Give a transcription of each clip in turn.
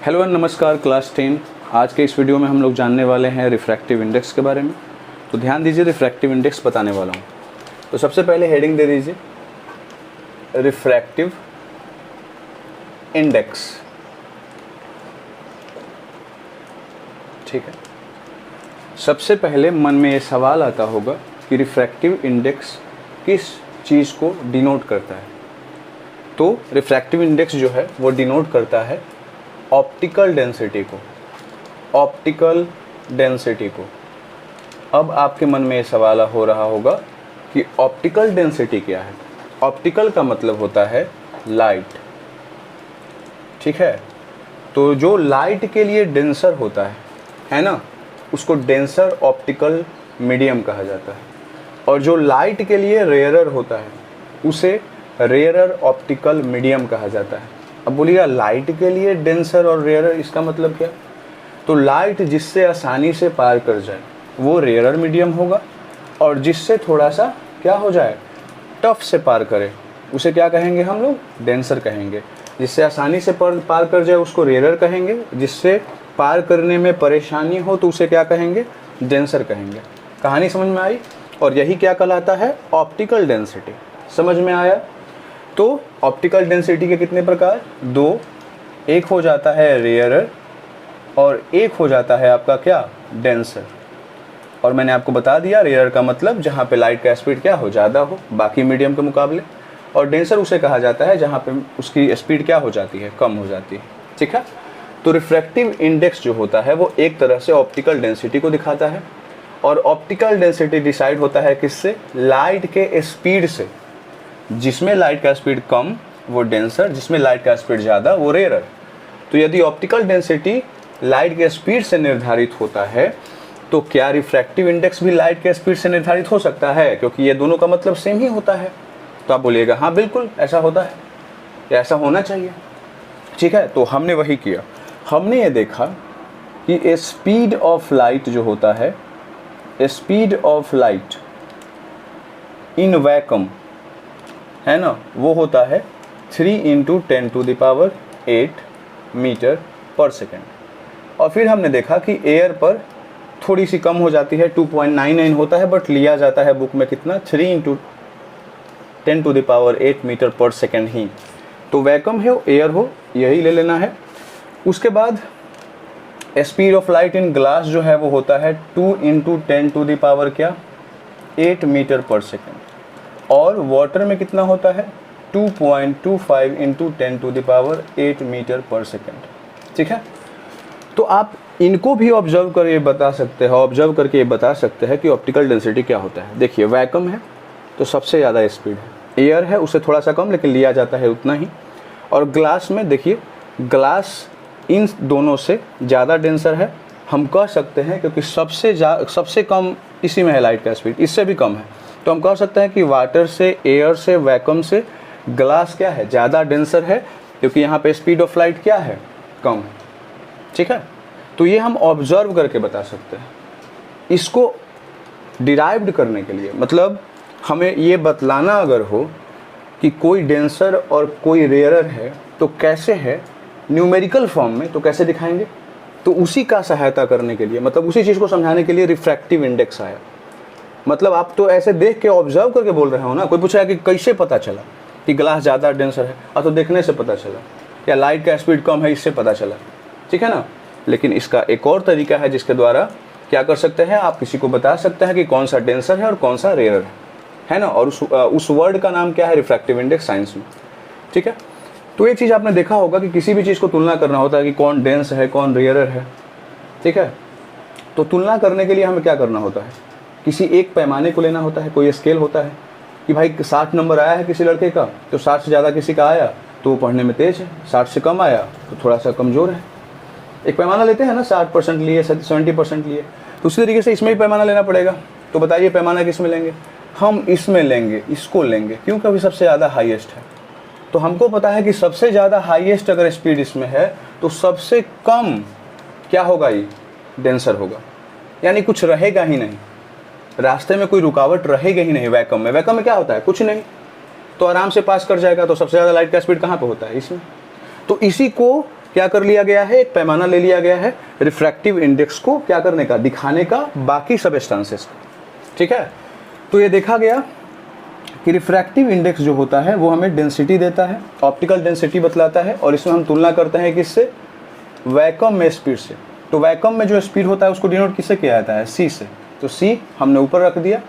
Hello and नमस्कार class 10। आज के इस वीडियो में हम लोग जानने वाले हैं रिफ्रैक्टिव इंडेक्स के बारे में। तो ध्यान दीजिए, रिफ्रैक्टिव इंडेक्स बताने वाला हूँ। तो सबसे पहले हेडिंग दे दीजिए रिफ्रैक्टिव इंडेक्स। ठीक है, सबसे पहले मन में ये सवाल आता होगा कि रिफ्रैक्टिव इंडेक्स किस चीज़ को डिनोट करता है। तो रिफ्रैक्टिव इंडेक्स जो है वो डिनोट करता है ऑप्टिकल डेंसिटी को। ऑप्टिकल डेंसिटी को। अब आपके मन में ये सवाल हो रहा होगा कि ऑप्टिकल डेंसिटी क्या है। ऑप्टिकल का मतलब होता है लाइट। ठीक है, तो जो लाइट के लिए डेंसर होता है ना, उसको डेंसर ऑप्टिकल मीडियम कहा जाता है। और जो लाइट के लिए रेयरर होता है उसे रेयरर ऑप्टिकल मीडियम कहा जाता है। अब बोलिएगा लाइट के लिए डेंसर और रेयरर, इसका मतलब क्या? तो लाइट जिससे आसानी से पार कर जाए वो रेयरर मीडियम होगा, और जिससे थोड़ा सा क्या हो जाए, टफ से पार करे, उसे क्या कहेंगे हम लोग? डेंसर कहेंगे। जिससे आसानी से पार कर जाए उसको रेयरर कहेंगे, जिससे पार करने में परेशानी हो तो उसे क्या कहेंगे? डेंसर कहेंगे। कहानी समझ में आई? और यही क्या कहलाता है? Optical density. समझ में आया? तो ऑप्टिकल डेंसिटी के कितने प्रकार? दो। एक हो जाता है रेयरर और एक हो जाता है आपका क्या? डेंसर। और मैंने आपको बता दिया रेयरर का मतलब जहाँ पे लाइट का स्पीड क्या हो, ज़्यादा हो बाकी मीडियम के मुकाबले, और डेंसर उसे कहा जाता है जहाँ पे उसकी स्पीड क्या हो जाती है, कम हो जाती है। ठीक है, तो रिफ्रैक्टिव इंडेक्स जो होता है वो एक तरह से ऑप्टिकल डेंसिटी को दिखाता है। और ऑप्टिकल डेंसिटी डिसाइड होता है किससे? लाइट के स्पीड से। जिसमें लाइट का स्पीड कम वो डेंसर, जिसमें लाइट का स्पीड ज़्यादा वो रेयरर। तो यदि ऑप्टिकल डेंसिटी लाइट के स्पीड से निर्धारित होता है तो क्या रिफ्रैक्टिव इंडेक्स भी लाइट के स्पीड से निर्धारित हो सकता है? क्योंकि ये दोनों का मतलब सेम ही होता है। तो आप बोलिएगा हाँ बिल्कुल ऐसा होता है, या ऐसा होना चाहिए। ठीक है, तो हमने वही किया। हमने ये देखा कि स्पीड ऑफ लाइट जो होता है, speed of light in vacuum है ना, वो होता है 3 × 10⁸ मीटर पर सेकेंड। और फिर हमने देखा कि एयर पर थोड़ी सी कम हो जाती है, 2.99 होता है, बट लिया जाता है बुक में कितना? 3 × 10⁸ मीटर पर सेकेंड ही। तो वैक्यूम हो एयर हो यही ले लेना है। उसके बाद speed of light in glass जो है वो होता है 2 × 10⁸ मीटर पर सेकेंड। और वाटर में कितना होता है? 2.25 × 10⁸ मीटर पर सेकेंड। ठीक है, तो आप इनको भी ऑब्जर्व करके बता सकते हैं कि ऑप्टिकल डेंसिटी क्या होता है। देखिए, वैक्यूम है तो सबसे ज़्यादा स्पीड है, एयर है उससे थोड़ा सा कम लेकिन लिया जाता है उतना ही। और ग्लास में देखिए, ग्लास इन दोनों से ज़्यादा डेंसर है, हम कह सकते हैं, क्योंकि सबसे कम इसी में है लाइट का स्पीड, इससे भी कम है। तो हम कह सकते हैं कि वाटर से, एयर से, वैक्यूम से ग्लास क्या है? ज़्यादा डेंसर है, क्योंकि यहाँ पे स्पीड ऑफ लाइट क्या है? कम है। ठीक है, तो ये हम ऑब्जर्व करके बता सकते हैं। इसको डिराइव्ड करने के लिए, मतलब हमें ये बतलाना अगर हो कि कोई डेंसर और कोई रेयरर है तो कैसे है, न्यूमेरिकल फॉर्म में, तो कैसे दिखाएंगे? तो उसी का सहायता करने के लिए, मतलब उसी चीज़ को समझाने के लिए रिफ्रैक्टिव इंडेक्स आया। मतलब आप तो ऐसे देख के ऑब्जर्व करके बोल रहे हो ना। कोई पूछा कि कैसे पता चला कि ग्लास ज़्यादा डेंसर है? तो देखने से पता चला, या लाइट का स्पीड कम है इससे पता चला। ठीक है ना, लेकिन इसका एक और तरीका है जिसके द्वारा क्या कर सकते हैं, आप किसी को बता सकते हैं कि कौन सा डेंसर है और कौन सा रेयर है ना। और उस वर्ड का नाम क्या है? रिफ्रैक्टिव इंडेक्स साइंस में। ठीक है, तो ये चीज़ आपने देखा होगा कि किसी भी चीज़ को तुलना करना होता है कि कौन डेंस है कौन रेयरर है। ठीक है, तो तुलना करने के लिए हमें क्या करना होता है? किसी एक पैमाने को लेना होता है, कोई स्केल होता है कि भाई 60 नंबर आया है किसी लड़के का, तो 60 से ज़्यादा किसी का आया तो वो पढ़ने में तेज है, 60 से कम आया तो थोड़ा सा कमज़ोर है। एक पैमाना लेते हैं ना, 60% लिए, 70% लिए, तो उसी तरीके से इसमें भी पैमाना लेना पड़ेगा। तो बताइए पैमाना किस में लेंगे? हम इसमें लेंगे, इसको लेंगे, क्योंकि अभी सबसे ज़्यादा हाईएस्ट है। तो हमको पता है कि सबसे ज़्यादा हाईएस्ट अगर स्पीड इसमें है तो सबसे कम क्या होगा? ये डेंसर होगा, यानी कुछ रहेगा ही नहीं, रास्ते में कोई रुकावट रहेगी ही नहीं। वैक्यूम में क्या होता है? कुछ नहीं, तो आराम से पास कर जाएगा। तो सबसे ज़्यादा लाइट का स्पीड कहाँ पे होता है? इसमें। तो इसी को क्या कर लिया गया है, एक पैमाना ले लिया गया है रिफ्रैक्टिव इंडेक्स को क्या करने का, दिखाने का बाकी सबस्टेंसेस का, ठीक है। तो ये देखा गया कि रिफ्रैक्टिव इंडेक्स जो होता है वो हमें डेंसिटी देता है, ऑप्टिकल डेंसिटी बतलाता है, और इसमें हम तुलना करते हैं किससे, वैक्यूम में स्पीड से। तो वैक्यूम में जो स्पीड होता है उसको डिनोट किससे किया जाता है, सी से। तो सी हमने ऊपर रख दिया।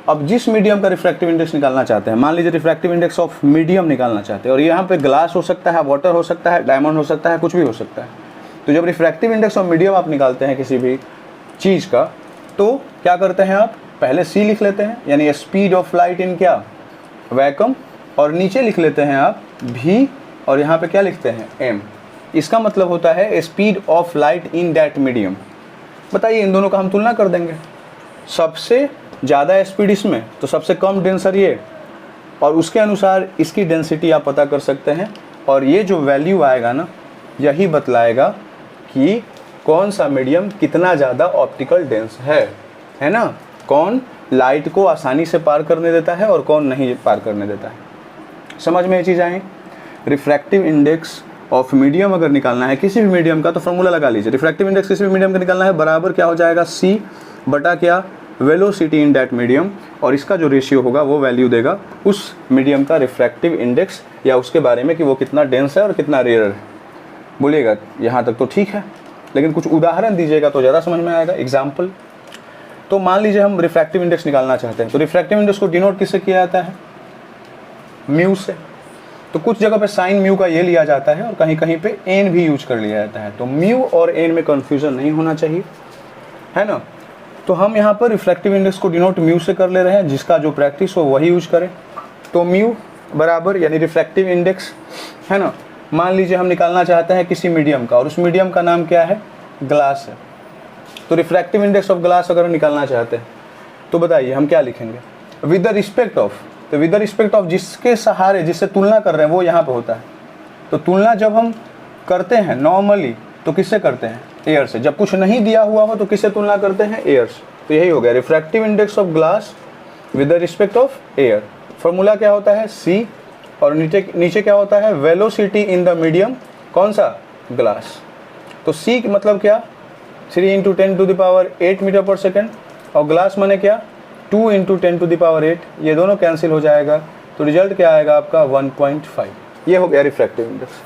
अब जिस मीडियम का रिफ्रैक्टिव इंडेक्स निकालना चाहते हैं, मान लीजिए रिफ्रैक्टिव इंडेक्स ऑफ मीडियम निकालना चाहते हैं, और यहाँ पे ग्लास हो सकता है, वाटर हो सकता है, डायमंड हो सकता है, कुछ भी हो सकता है। तो जब रिफ्रैक्टिव इंडेक्स ऑफ मीडियम आप निकालते हैं किसी भी चीज़ का, तो क्या करते हैं आप, पहले सी लिख लेते हैं, यानी स्पीड ऑफ लाइट इन क्या, वैक्यूम, और नीचे लिख लेते हैं आप भी, और यहाँ पे क्या लिखते हैं, एम। इसका मतलब होता है speed of light in that medium. बताइए इन दोनों का हम तुलना कर देंगे, सबसे ज़्यादा स्पीड इसमें तो सबसे कम डेंसर ये, और उसके अनुसार इसकी डेंसिटी आप पता कर सकते हैं, और ये जो वैल्यू आएगा ना, यही बतलाएगा कि कौन सा मीडियम कितना ज़्यादा ऑप्टिकल डेंस है ना, कौन लाइट को आसानी से पार करने देता है और कौन नहीं पार करने देता है। समझ में ये चीज़ आई। रिफ्रैक्टिव इंडेक्स ऑफ मीडियम अगर निकालना है किसी भी मीडियम का, तो फॉर्मूला लगा लीजिए, रिफ्रैक्टिव इंडेक्स किसी भी मीडियम का निकालना है, बराबर क्या हो जाएगा, सी बटा क्या, वेलोसिटी इन दैट मीडियम, और इसका जो रेशियो होगा वो वैल्यू देगा उस मीडियम का रिफ्रैक्टिव इंडेक्स, या उसके बारे में कि वो कितना डेंस है और कितना रेयर है। बोलिएगा यहाँ तक तो ठीक है, लेकिन कुछ उदाहरण दीजिएगा तो ज़्यादा समझ में आएगा। एग्जाम्पल, तो मान लीजिए हम रिफ्रैक्टिव इंडेक्स निकालना चाहते हैं, तो रिफ्रैक्टिव इंडेक्स को डिनोट किससे किया जाता है, म्यू से। तो कुछ जगह पे साइन म्यू का ये लिया जाता है और कहीं कहीं पे एन भी यूज कर लिया जाता है, तो म्यू और एन में कन्फ्यूजन नहीं होना चाहिए, है ना। तो हम यहाँ पर रिफ्रैक्टिव इंडेक्स को डिनोट म्यू से कर ले रहे हैं, जिसका जो प्रैक्टिस हो वही यूज करें। तो म्यू बराबर, यानी रिफ्रैक्टिव इंडेक्स, है ना, मान लीजिए हम निकालना चाहते हैं किसी मीडियम का, और उस मीडियम का नाम क्या है, ग्लास है। तो रिफ्रैक्टिव इंडेक्स ऑफ ग्लास अगर निकालना चाहते हैं तो बताइए हम क्या लिखेंगे, विद द रिस्पेक्ट ऑफ, तो विद द रिस्पेक्ट ऑफ जिसके सहारे, जिससे तुलना कर रहे हैं वो यहाँ पे होता है। तो तुलना जब हम करते हैं नॉर्मली तो किससे करते हैं, एयर से। जब कुछ नहीं दिया हुआ हो तो किससे तुलना करते हैं, एयर से। तो यही हो गया refractive index of glass with the respect of air. Formula क्या होता है, सी, और नीचे क्या होता है, वेलोसिटी इन द मीडियम, कौन सा, ग्लास। तो सी मतलब क्या, 3 × 10⁸ मीटर पर सेकेंड, और ग्लास माने क्या, 2 × 10⁸। ये दोनों कैंसिल हो जाएगा, तो रिजल्ट क्या आएगा आपका, 1.5। ये हो गया रिफ्रैक्टिव इंडेक्स।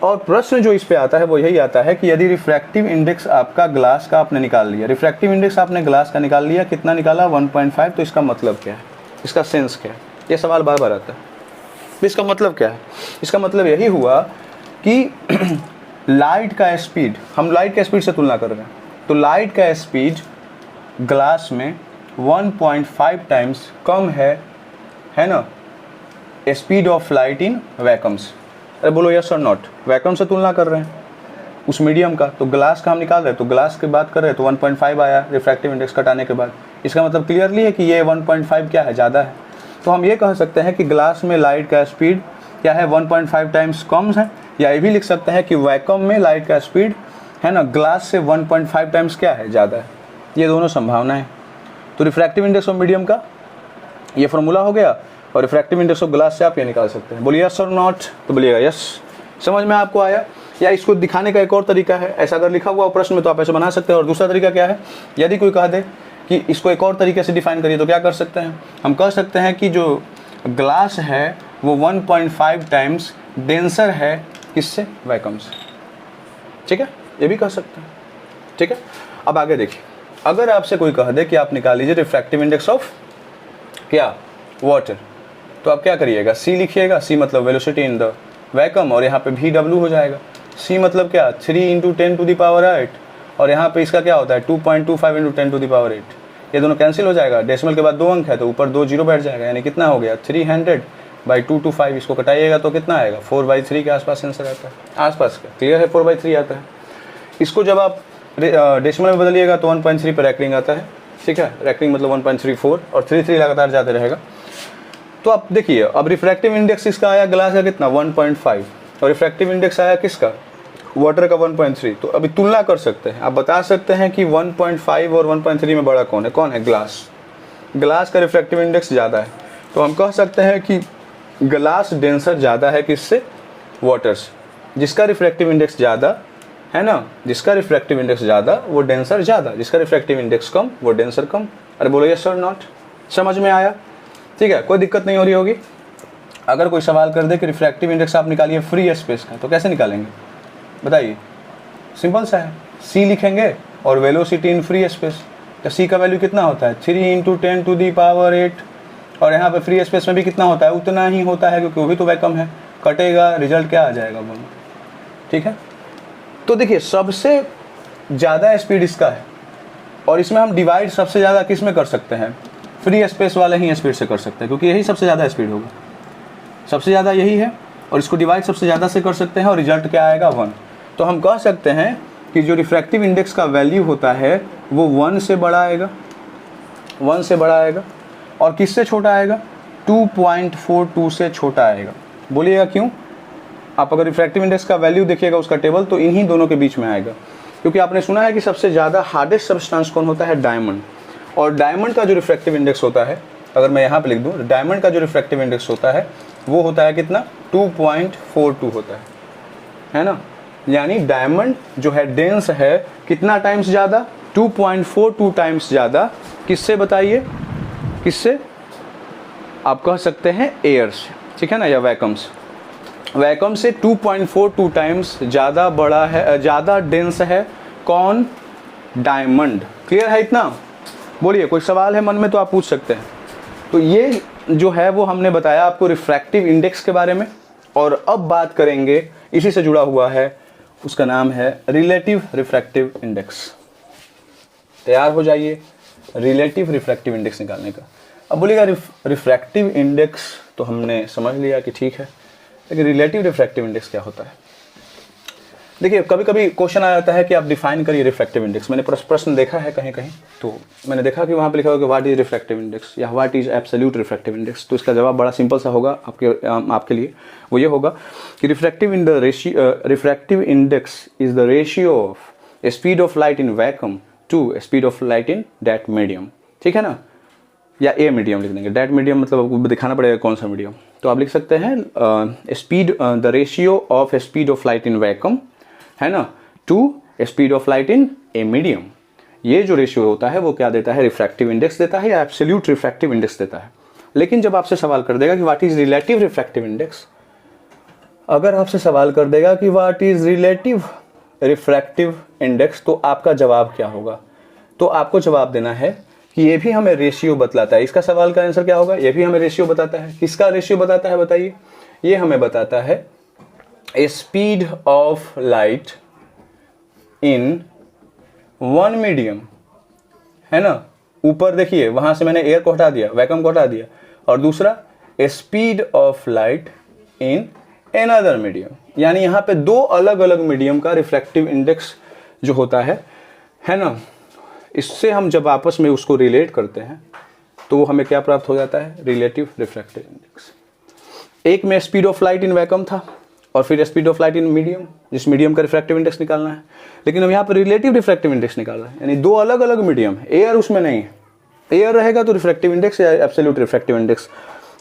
और प्रश्न जो इस पे आता है वो यही आता है कि यदि रिफ्रैक्टिव इंडेक्स आपका ग्लास का आपने निकाल लिया, रिफ्रैक्टिव इंडेक्स आपने ग्लास का निकाल लिया, कितना निकाला, 1.5, तो इसका मतलब क्या है, इसका सेंस क्या है, ये सवाल बार बार आता है। तो इसका मतलब क्या है, इसका मतलब यही हुआ कि लाइट का स्पीड, हम लाइट के स्पीड से तुलना कर रहे हैं, तो लाइट का स्पीड ग्लास में 1.5 टाइम्स कम है ना, speed of light in vacuums. अरे बोलो यस और नॉट, वैक्यूम से तुलना कर रहे हैं उस मीडियम का, तो ग्लास का हम निकाल रहे हैं, तो ग्लास की बात कर रहे हैं तो 1.5 आया रिफ्रैक्टिव इंडेक्स घटाने के बाद। इसका मतलब क्लियरली है कि ये 1.5 क्या है, ज़्यादा है। तो हम ये कह सकते हैं कि ग्लास में लाइट का स्पीड क्या है, 1.5 टाइम्स कम है, या ये भी लिख सकते हैं कि वैक्यूम में लाइट का स्पीड, है ना, ग्लास से 1.5 टाइम्स क्या है, ज़्यादा है। ये दोनों संभावना है। तो रिफ्रैक्टिव इंडेक्स ऑफ मीडियम का ये फॉर्मूला हो गया, और रिफ्रैक्टिव इंडेक्स ऑफ ग्लास से आप ये निकाल सकते हैं। बोलिए यस और नॉट, तो बोलिएगा यस। समझ में आपको आया। या इसको दिखाने का एक और तरीका है, ऐसा अगर लिखा हुआ प्रश्न में तो आप ऐसे बना सकते हैं। और दूसरा तरीका क्या है, यदि कोई कह दे कि इसको एक और तरीके से डिफाइन करिए, तो क्या कर सकते हैं, हम कह सकते हैं कि जो ग्लास है वो 1.5 टाइम्स डेंसर है किससे, वैक्यूम से। ठीक है, ये भी कह सकते हैं। ठीक है, अब आगे देखिए, अगर आपसे कोई कह दे कि आप निकाल लीजिए रिफ्रैक्टिव इंडेक्स ऑफ क्या, वाटर, तो आप क्या करिएगा, सी लिखिएगा, सी मतलब वेलोसिटी इन द वैक्यूम, और यहाँ पे VW हो जाएगा। सी मतलब क्या, 3 × 10⁸, और यहाँ पे इसका क्या होता है 2.25 × 10⁸। ये दोनों कैंसिल हो जाएगा, डेसिमल के बाद 2 अंक है तो ऊपर 2 जीरो बैठ जाएगा, यानी कितना हो गया 300/225। इसको कटाइएगा तो कितना आएगा 4/3 के आसपास आंसर आता है, आसपास का, क्लियर है, 4/3 आता है। इसको जब आप डेसिमल में बदलिएगा तो 1.3 पर रैंकिंग आता है। ठीक है, रैंकिंग मतलब 1.34, और 3 लगातार जाते रहेगा। तो आप देखिए, अब रिफ्रैक्टिव इंडेक्स इसका आया ग्लास का कितना 1.5, और रिफ्रैक्टिव इंडेक्स आया किसका, वाटर का 1.3। तो अभी तुलना कर सकते हैं, आप बता सकते हैं कि 1.5 और 1.3 में बड़ा कौन है, ग्लास। ग्लास का रिफ्रैक्टिव इंडेक्स ज़्यादा है, तो हम कह सकते हैं कि ग्लास डेंसर ज़्यादा है किससे, वाटर से। जिसका रिफ्रैक्टिव इंडेक्स ज़्यादा है ना, जिसका रिफ्रैक्टिव इंडेक्स ज़्यादा वो डेंसर ज़्यादा, जिसका रिफ्रैक्टिव इंडेक्स कम वो डेंसर कम। अरे बोलो यस और नॉट, समझ में आया? ठीक है, कोई दिक्कत नहीं हो रही होगी। अगर कोई सवाल कर दे कि रिफ्रैक्टिव इंडेक्स आप निकालिए फ्री स्पेस का, तो कैसे निकालेंगे बताइए? सिंपल सा है, सी लिखेंगे और वेलोसिटी इन फ्री स्पेस। तो सी का वैल्यू कितना होता है 3 × 10⁸, और यहाँ पे फ्री स्पेस में भी कितना होता है उतना ही होता है, क्योंकि वो भी तो वैक्यूम है। कटेगा, रिजल्ट क्या आ जाएगा बोलो? ठीक है, तो देखिए सबसे ज़्यादा स्पीड इसका है, और इसमें हम डिवाइड सबसे ज़्यादा किस में कर सकते हैं? फ्री स्पेस वाले ही स्पीड से कर सकते हैं, क्योंकि यही सबसे ज़्यादा स्पीड होगा, सबसे ज़्यादा यही है, और इसको डिवाइड सबसे ज़्यादा से कर सकते हैं, और रिजल्ट क्या आएगा 1। तो हम कह सकते हैं कि जो रिफ्रैक्टिव इंडेक्स का वैल्यू होता है वो 1 से बड़ा आएगा, 1 से बड़ा आएगा, और किससे छोटा आएगा? 2.42 से छोटा आएगा। बोलिएगा क्यों? आप अगर रिफ्रैक्टिव इंडेक्स का वैल्यू देखिएगा उसका टेबल, तो इन्हीं दोनों के बीच में आएगा, क्योंकि आपने सुना है कि सबसे ज़्यादा हार्डेस्ट सब्सटेंस कौन होता है? डायमंड। और डायमंड का जो रिफ्रैक्टिव इंडेक्स होता है, अगर मैं यहाँ पे लिख दूँ, डायमंड का जो रिफ्रैक्टिव इंडेक्स होता है वो होता है कितना? 2.42 होता है ना। यानी डायमंड जो है डेंस है कितना टाइम्स ज़्यादा? 2.42 टाइम्स ज़्यादा। किससे बताइए? किससे? आप कह सकते हैं एयर से, ठीक है ना, या वैक्यूम से। वैक्यूम से 2.42 टाइम्स ज़्यादा बड़ा है, ज़्यादा डेंस है कौन? डायमंड। क्लियर है इतना? बोलिए, कोई सवाल है मन में तो आप पूछ सकते हैं। तो ये जो है वो हमने बताया आपको रिफ्रैक्टिव इंडेक्स के बारे में, और अब बात करेंगे इसी से जुड़ा हुआ है, उसका नाम है रिलेटिव रिफ्रैक्टिव इंडेक्स। तैयार हो जाइए रिलेटिव रिफ्रैक्टिव इंडेक्स निकालने का। अब बोलिएगा रिफ्रैक्टिव इंडेक्स तो हमने समझ लिया कि ठीक है, लेकिन रिलेटिव रिफ्रैक्टिव इंडेक्स क्या होता है? देखिए कभी कभी क्वेश्चन आ जाता है कि आप डिफाइन करिए रिफ्रैक्टिव इंडेक्स। मैंने प्रश्न देखा है कहीं कहीं, तो मैंने देखा कि वहाँ पे लिखा होगा कि व्हाट इज रिफ्रैक्टिव इंडेक्स या what is absolute refractive index. तो इसका जवाब बड़ा सिंपल सा होगा आपके लिए, वो ये होगा कि refractive index is the ratio of speed of light in vacuum to speed of light in that medium. ठीक है ना, या ए मीडियम लिख देंगे। दैट मीडियम मतलब आपको दिखाना पड़ेगा कौन सा मीडियम, तो आप लिख सकते हैं the ratio of speed of light in vacuum, है ना, to speed of light in a medium. ये जो रेशियो होता है वो क्या देता है? रिफ्रैक्टिव इंडेक्स देता है या एब्सोल्यूट रिफ्रैक्टिव इंडेक्स देता है। लेकिन जब आपसे सवाल कर देगा कि what is relative refractive index, अगर आपसे सवाल कर देगा कि what is relative refractive index, तो आपका जवाब क्या होगा? तो आपको जवाब देना है कि ये भी हमें रेशियो बतलाता है। इसका सवाल का आंसर क्या होगा? ये भी हमें रेशियो बताता है। किसका रेशियो बताता है बताइए? ये हमें बताता है speed of light in one medium, है ना। ऊपर देखिए वहां से मैंने एयर को हटा दिया, वैक्यूम को हटा दिया, और दूसरा speed of light in another medium. यानी यहाँ पे दो अलग अलग मीडियम का रिफ्रैक्टिव इंडेक्स जो होता है ना, इससे हम जब आपस में उसको रिलेट करते हैं तो वो हमें क्या प्राप्त हो जाता है? Relative refractive index. एक में speed of light in vacuum था और फिर speed of light in medium, जिस मीडियम का रिफ्रैक्टिव इंडेक्स निकालना है, लेकिन हम यहाँ पर रिलेटिव रिफ्रैक्टिव इंडेक्स निकाल रहे हैं। यानी दो अलग अलग मीडियम है, एयर उसमें नहीं है। एयर रहेगा तो रिफ्रैक्टिव इंडेक्स या एब्सोल्यूट रिफ्रैक्टिव इंडेक्स,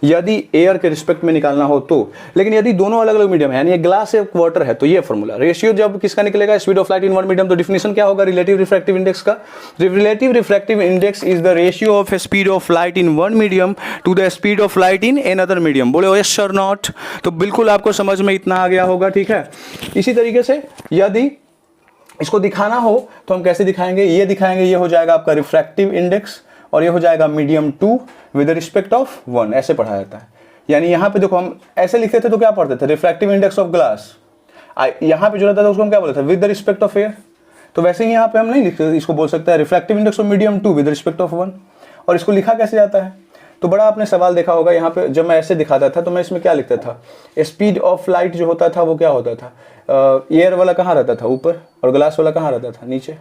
यदि एयर के रिस्पेक्ट में निकालना हो तो। लेकिन यदि दोनों अलग अलग मीडियम है, यानी ग्लास है वाटर है, तो ये फॉर्मूला रेशियो जब किसका निकलेगा? Speed of light in one medium, तो डिफिनेशन क्या होगा रिलेटिव रिफ्रैक्टिव इंडेक्स का? Relative refractive index is the ratio of speed of light in one medium to the speed of light in another medium. बोले yes और not? तो बिल्कुल आपको समझ में इतना आ गया होगा, ठीक है। इसी तरीके से यदि इसको दिखाना हो तो हम कैसे दिखाएंगे? ये दिखाएंगे, ये हो जाएगा आपका रिफ्रैक्टिव इंडेक्स और ये हो जाएगा मीडियम 2 विद रिस्पेक्ट ऑफ 1, ऐसे पढ़ा जाता है। यानी यहाँ पे देखो हम ऐसे लिखते थे तो क्या पढ़ते थे? Refractive index of glass. यहाँ पे जो रहता था उसको हम क्या बोलते थे? With the respect of air. तो वैसे ही यहाँ पे हम नहीं लिखते, इसको बोल सकते हैं refractive index of medium 2 with respect of 1। और इसको लिखा कैसे जाता है? तो बड़ा आपने सवाल देखा होगा, यहाँ पे जब मैं ऐसे दिखाता था तो मैं इसमें क्या लिखता था? स्पीड ऑफ लाइट जो होता था वो क्या होता था? एयर वाला कहाँ रहता था? ऊपर, और ग्लास वाला कहाँ रहता था? नीचे।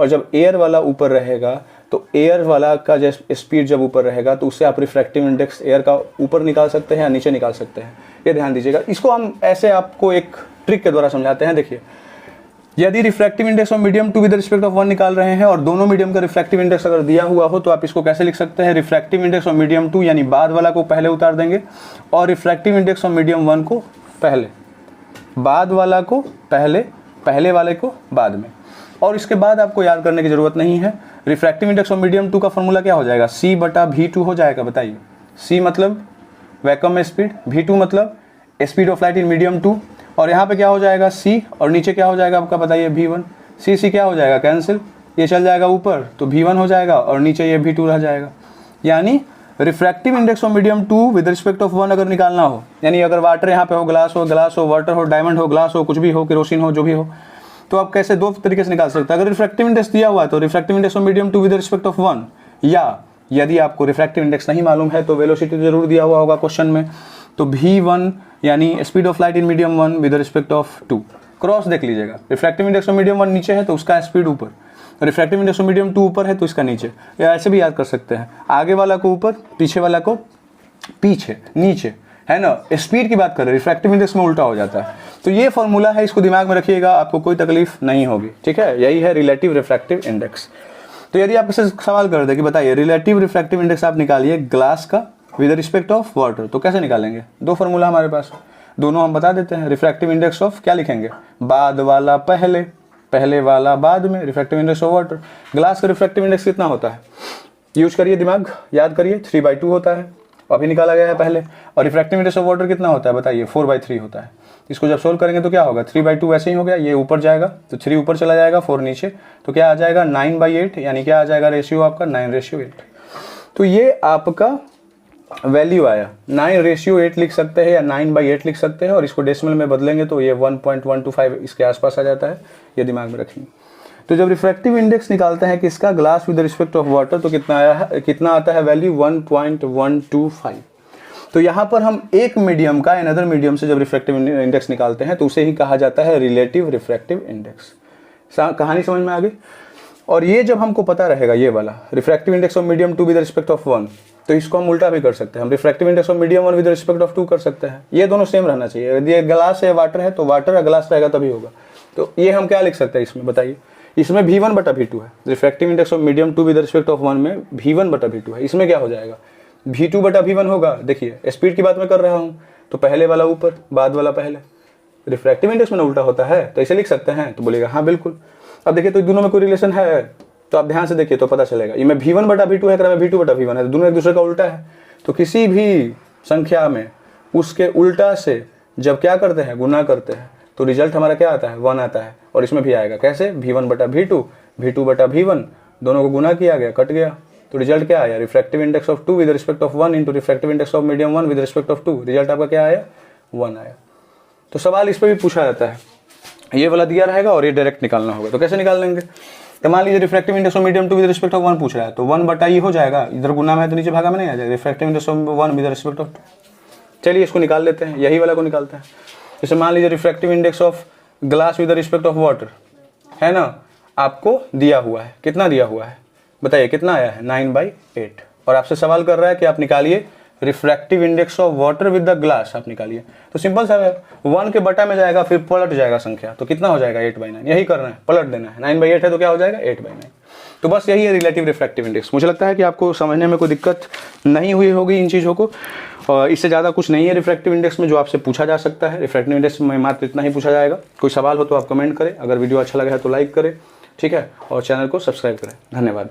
और जब एयर वाला ऊपर रहेगा तो एयर वाला का जब स्पीड जब ऊपर रहेगा तो उससे आप रिफ्रैक्टिव इंडेक्स एयर का ऊपर निकाल सकते हैं या नीचे निकाल सकते हैं, ये ध्यान दीजिएगा। इसको हम ऐसे आपको एक ट्रिक के द्वारा समझाते हैं। देखिए, यदि refractive index of medium 2 with respect of 1 निकाल रहे हैं और दोनों मीडियम का रिफ्रैक्टिव इंडेक्स अगर दिया हुआ हो तो आप इसको कैसे लिख सकते हैं? रिफ्रैक्टिव इंडेक्स ऑफ मीडियम 2 यानी बाद वाला को पहले उतार देंगे और रिफ्रैक्टिव इंडेक्स ऑफ मीडियम 1 को पहले, बाद वाला को पहले, पहले वाले को बाद में। और इसके बाद आपको याद करने की ज़रूरत नहीं है। रिफ्रैक्टिव इंडेक्स ऑफ मीडियम 2 का फॉर्मूला क्या हो जाएगा, C/V2 हो जाएगा। बताइए, C मतलब वैक्यूम में स्पीड, V2 मतलब speed of light in medium 2, और यहाँ पे क्या हो जाएगा C, और नीचे क्या हो जाएगा आपका बताइए V1। C क्या हो जाएगा, कैंसिल, ये चल जाएगा ऊपर तो V1 हो जाएगा, और नीचे ये V2 रह जाएगा। यानी refractive index of medium 2 with respect of 1 अगर निकालना हो, यानी अगर वाटर यहाँ पे हो, ग्लास हो, वाटर हो, डायमंड हो, ग्लास हो, कुछ भी हो, केरोसिन हो, जो भी हो, तो आप कैसे दो तरीके से निकाल सकते हैं। अगर रिफ्रैक्टिव इंडेक्स दिया हुआ है तो refractive index of medium 2 with respect of 1, या यदि आपको रिफ्रैक्टिव इंडेक्स नहीं मालूम है तो वेलोसिटी जरूर दिया हुआ होगा क्वेश्चन में, तो V1 यानी speed of light in medium 1 with respect of 2, cross देख लीजिएगा। रिफ्रैक्टिव इंडेक्स ऑफ मीडियम 1 नीचे है तो उसका स्पीड ऊपर, रिफ्रैक्टिव इंडेक्स ऑफ मीडियम 2 ऊपर है तो इसका नीचे, या ऐसे भी याद कर सकते हैं, आगे वाला को ऊपर, पीछे वाला को पीछे, नीचे, है ना। स्पीड की बात करें, रिफ्रैक्टिव इंडेक्स में उल्टा हो जाता है। तो ये फॉर्मूला है, इसको दिमाग में रखिएगा, आपको कोई तकलीफ नहीं होगी, ठीक है। यही है रिलेटिव रिफ्रैक्टिव इंडेक्स। तो यदि आप इससे सवाल कर दे कि बताइए रिलेटिव रिफ्रैक्टिव इंडेक्स आप निकालिए ग्लास का विद रिस्पेक्ट ऑफ वाटर, तो कैसे निकालेंगे। दो फॉर्मूला हमारे पास, दोनों हम बता देते हैं। रिफ्रैक्टिव इंडेक्स ऑफ क्या लिखेंगे, बाद वाला पहले, पहले वाला बाद में, refractive index of water. Glass का रिफ्रैक्टिव इंडेक्स कितना होता है, यूज करिए दिमाग, याद करिए, 3/2 होता है, अभी निकाला गया है पहले। और रिफ्रैक्टिव इंडेक्स ऑफ वाटर कितना होता है बताइए, 4/3 होता है। इसको जब सोल्व करेंगे तो क्या होगा, 3/2 वैसे ही हो गया, ये ऊपर जाएगा तो 3 ऊपर चला जाएगा, 4 नीचे, तो क्या आ जाएगा 9/8, यानी क्या आ जाएगा रेशियो आपका 9:8। तो ये आपका वैल्यू आया, 9:8 लिख सकते हैं या 9/8 लिख सकते हैं, और इसको डेसिमल में बदलेंगे तो ये 1.125 इसके आसपास आ जाता है, ये दिमाग में रखेंगे। तो जब रिफ्रैक्टिव इंडेक्स निकालते हैं किसका, glass with respect of water, तो कितना आया है, कितना आता है वैल्यू 1.125। तो यहाँ पर हम एक मीडियम का अनदर मीडियम से जब रिफ्रैक्टिव इंडेक्स निकालते हैं तो उसे ही कहा जाता है रिलेटिव रिफ्रैक्टिव इंडेक्स। कहानी समझ में आ गई। और ये जब हमको पता रहेगा, ये वाला refractive index of medium 2 with respect of 1, तो इसको हम उल्टा भी कर सकते हैं, हम refractive index of medium 1 with respect of 2 कर सकते हैं। ये दोनों सेम रहना चाहिए, यदि ग्लास है वाटर है तो वाटर या ग्लास रहेगा तभी होगा। तो ये हम क्या लिख सकते हैं इसमें बताइए, इसमें V1/V2 है, refractive index of medium 2 with respect of 1 में V1/V2 है, इसमें क्या हो जाएगा V2/V1 होगा। देखिए स्पीड की बात मैं कर रहा हूँ, तो पहले वाला ऊपर, बाद वाला पहले, रिफ्रैक्टिव इंडेक्स में उल्टा होता है तो ऐसे लिख सकते हैं, तो बोलेगा हाँ बिल्कुल। अब देखिए तो दोनों में कोई रिलेशन है, तो आप ध्यान से देखिए तो पता चलेगा, ये में V1/V2 है, में V2/V1 है, तो दोनों एक दूसरे का उल्टा है। तो किसी भी संख्या में उसके उल्टा से जब क्या करते हैं, गुना करते हैं, तो रिजल्ट हमारा क्या आता है, 1 आता है। और इसमें भी आएगा कैसे, V1/V2, V2/V1, दोनों को गुना किया गया, कट गया, तो रिजल्ट क्या आया, refractive index of 2 with respect of 1 into refractive index of medium 1 with respect of 2, result आपका क्या आया, 1 आया। तो सवाल इस पर भी पूछा जाता है, ये वाला दिया रहेगा और ये डायरेक्ट निकालना होगा, तो कैसे निकाल लेंगे। तो मान लीजिए refractive index of medium 2 with respect of 1 पूछ रहा है, तो 1/E हो जाएगा, इधर गुना में है तो नीचे भागा में नहीं आ जाएगा, refractive index of 1 with respect of 2। चलिए इसको निकाल लेते हैं, यही वाला को निकालते हैं। जैसे मान लीजिए refractive index of glass with respect of water है ना, आपको दिया हुआ है, कितना दिया हुआ है बताइए, कितना आया है 9/8, और आपसे सवाल कर रहा है कि आप निकालिए refractive index of water with the glass, आप निकालिए। तो सिंपल सा है, 1 के बटा में जाएगा, फिर पलट जाएगा संख्या, तो कितना हो जाएगा 8/9, यही करना है, पलट देना है। 9/8 है तो क्या हो जाएगा 8/9। तो बस यही है रिलेटिव रिफ्रैक्टिव इंडेक्स। मुझे लगता है कि आपको समझने में कोई दिक्कत नहीं हुई होगी इन चीज़ों को, और इससे ज़्यादा कुछ नहीं है रिफ्रैक्टिव इंडेक्स में जो आपसे पूछा जा सकता है। रिफ्रैक्टिव इंडेक्स में मात्र इतना ही पूछा जाएगा। कोई सवाल हो तो आप कमेंट करें, अगर वीडियो अच्छा लगा है तो लाइक करें, ठीक है, और चैनल को सब्सक्राइब करें। धन्यवाद।